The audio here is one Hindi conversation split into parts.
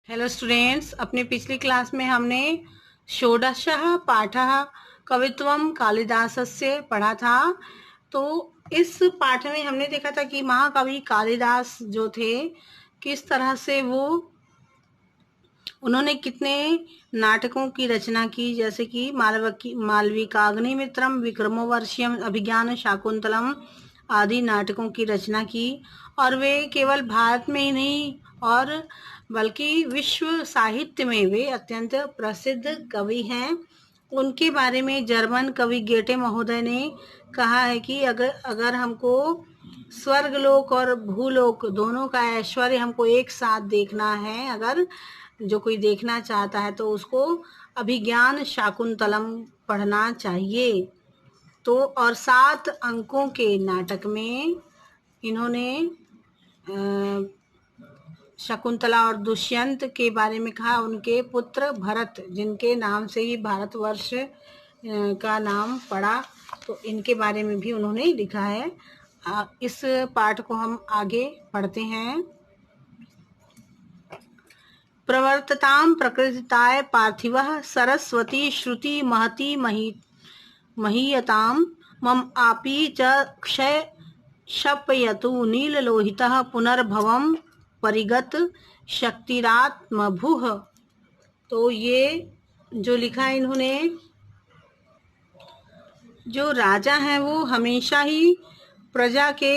हेलो स्टूडेंट्स, अपने पिछली क्लास में हमने षोडशः पाठः कवित्वम कालिदासस्य पढ़ा था। तो इस पाठ में हमने देखा था कि महाकवि कालिदास जो थे, किस तरह से उन्होंने कितने नाटकों की रचना की, जैसे कि मालविकाग्निमित्रम, विक्रमोर्वशीयम, अभिज्ञान शाकुंतलम आदि नाटकों की रचना की। और वे केवल भारत में ही नहीं और बल्कि विश्व साहित्य में वे अत्यंत प्रसिद्ध कवि हैं। उनके बारे में जर्मन कवि गेटे महोदय ने कहा है कि अगर हमको स्वर्गलोक और भूलोक दोनों का ऐश्वर्य हमको एक साथ देखना है, अगर जो कोई देखना चाहता है तो उसको अभिज्ञान शाकुंतलम पढ़ना चाहिए। तो और 7 अंकों के नाटक में इन्होंने शकुंतला और दुष्यंत के बारे में कहा। उनके पुत्र भरत, जिनके नाम से ही भारतवर्ष का नाम पड़ा, तो इनके बारे में भी उन्होंने लिखा है। इस पाठ को हम आगे पढ़ते हैं। प्रवर्तताम प्रकृतिताय पार्थिवः सरस्वती श्रुति महती महीयताम मम आपी च क्षय शपयतु नीललोहितः पुनर्भवम परिगत शक्तिरात्मभुः। तो ये जो लिखा है इन्होंने, जो राजा हैं वो हमेशा ही प्रजा के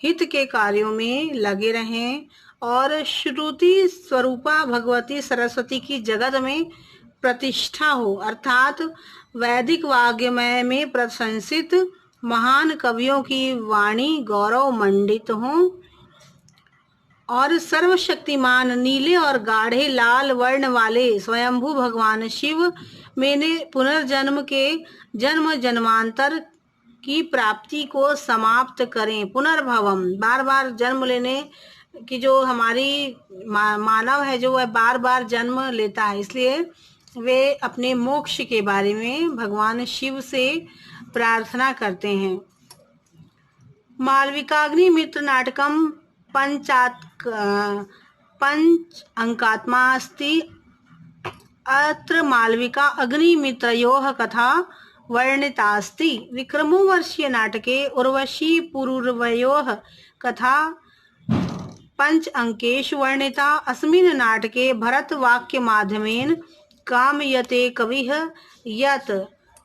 हित के कार्यों में लगे रहें और श्रुति स्वरूपा भगवती सरस्वती की जगत में प्रतिष्ठा हो, अर्थात वैदिक वाग्मय में प्रशंसित महान कवियों की वाणी गौरव मंडित हो और सर्वशक्तिमान नीले और गाढ़े लाल वर्ण वाले स्वयंभू भगवान शिव मैंने पुनर्जन्म के जन्म जन्मांतर की प्राप्ति को समाप्त करें। पुनर्भवम, बार बार जन्म लेने की, जो हमारी मानव है जो वह बार बार जन्म लेता है, इसलिए वे अपने मोक्ष के बारे में भगवान शिव से प्रार्थना करते हैं। मालविकाग्नि मित्र नाटकम पंच अंकात्मा अस्ति। अत्र मालविका अग्निमित्रयोः कथा वर्णितास्ति। विक्रमोर्वशीय नाटके उर्वशी पूर्वयोः कथा 5 अंकेषु वर्णिता। अस्मिन् नाटके भरतवाक्य माध्यमेन कामयते कविः यत्।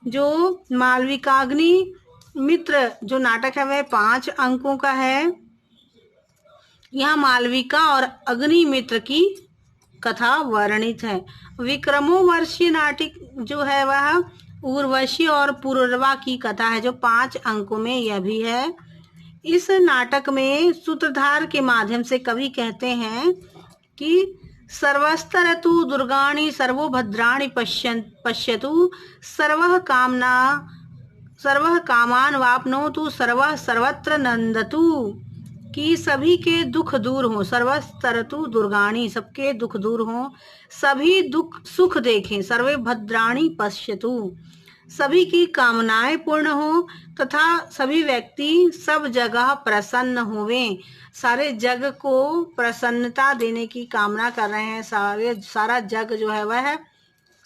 जो मालविकाग्नि मित्र जो नाटक है वह 5 अंकों का है। यहाँ मालविका और अग्निमित्र की कथा वर्णित है। विक्रमोर्वशीय नाटक जो है वह उर्वशी और पूर्वा की कथा है, जो 5 अंकों में यह भी है। इस नाटक में सूत्रधार के माध्यम से कवि कहते हैं कि सर्वस्तरतु दुर्गाणि सर्वो भद्राणि पश्यतु सर्वः कामान वाप्नोतु सर्वः सर्वत्र नंदतु। कि सभी के दुख दूर हों, सर्वस्तरतु दुर्गाणी, सबके दुख दूर हों, सभी दुख सुख देखें, सर्वे भद्राणी पश्यतु, सभी की कामनाएं पूर्ण हो तथा सभी व्यक्ति सब जगह प्रसन्न होवें। सारे जग को प्रसन्नता देने की कामना कर रहे हैं, सारा जग जो है वह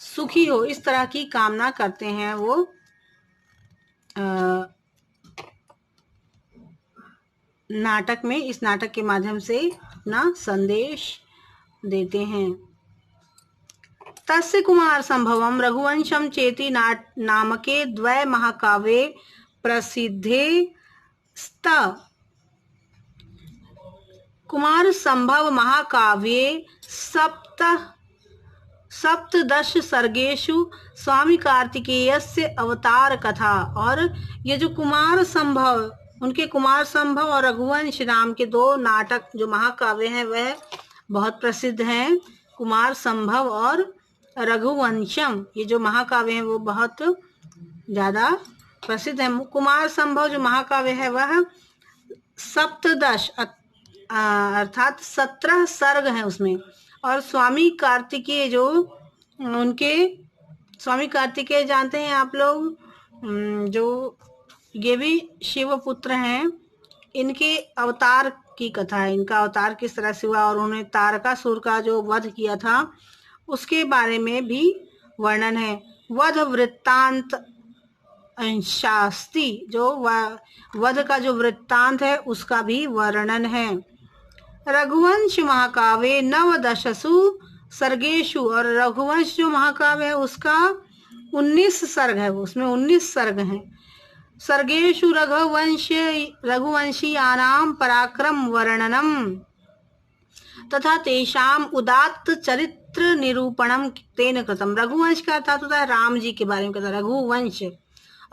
सुखी हो, इस तरह की कामना करते हैं वो नाटक में, इस नाटक के माध्यम से अपना संदेश देते हैं। तस्य कुमार संभवम रघुवंशम चेति नामके द्वय महाकाव्ये प्रसिद्धे स्त। कुमार संभव महाकाव्ये सप्तदश सर्गेषु स्वामी कार्तिकेयस्य अवतार कथा। और ये जो कुमार संभव, उनके कुमार संभव और रघुवंश नाम के 2 नाटक जो महाकाव्य हैं वह बहुत प्रसिद्ध हैं। कुमार संभव और रघुवंशम, ये जो महाकाव्य हैं वो बहुत ज़्यादा प्रसिद्ध है। कुमार संभव जो महाकाव्य है वह सप्तदश अर्थात 17 सर्ग हैं उसमें। और स्वामी कार्तिकेय, जो उनके स्वामी कार्तिकेय जानते हैं आप लोग, जो ये भी शिव पुत्र हैं, इनके अवतार की कथा है। इनका अवतार किस तरह से हुआ और उन्होंने तारकासुर का जो वध किया था उसके बारे में भी वर्णन है। वध वृत्तांत शास्ति, जो वध का जो वृत्तांत है उसका भी वर्णन है। रघुवंश महाकाव्य नवदशसु सर्गेशु, और रघुवंश जो महाकाव्य है उसका 19 सर्ग है, उसमें 19 सर्ग हैं। सर्गेशु रघुवंशीयानां पराक्रम वर्णनम तथा तेषाम उदात्त चरित्र निरूपणम तेन कृतम। रघुवंश का अर्थात होता है राम जी के बारे में कहता है। रघुवंश,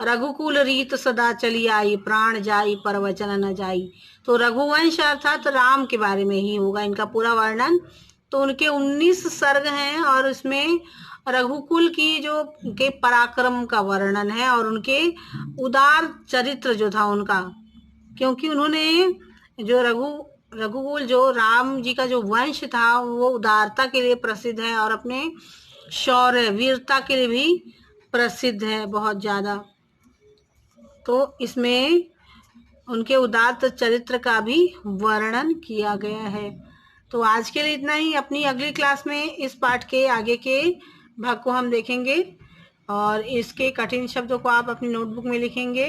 रघुकुल रीत सदा चली आई, प्राण जाई पर वचन न जाई। तो रघुवंश अर्थात राम के बारे में ही होगा इनका पूरा वर्णन। तो उनके 19 सर्ग हैं और उसमें रघुकुल की जो के पराक्रम का वर्णन है और उनके उदार चरित्र जो था उनका, क्योंकि उन्होंने जो रघुकुल जो राम जी का जो वंश था वो उदारता के लिए प्रसिद्ध है और अपने शौर्य वीरता के लिए भी प्रसिद्ध है बहुत ज़्यादा। तो इसमें उनके उदात्त चरित्र का भी वर्णन किया गया है। तो आज के लिए इतना ही। अपनी अगली क्लास में इस पाठ के आगे के भाग को हम देखेंगे और इसके कठिन शब्दों को आप अपनी नोटबुक में लिखेंगे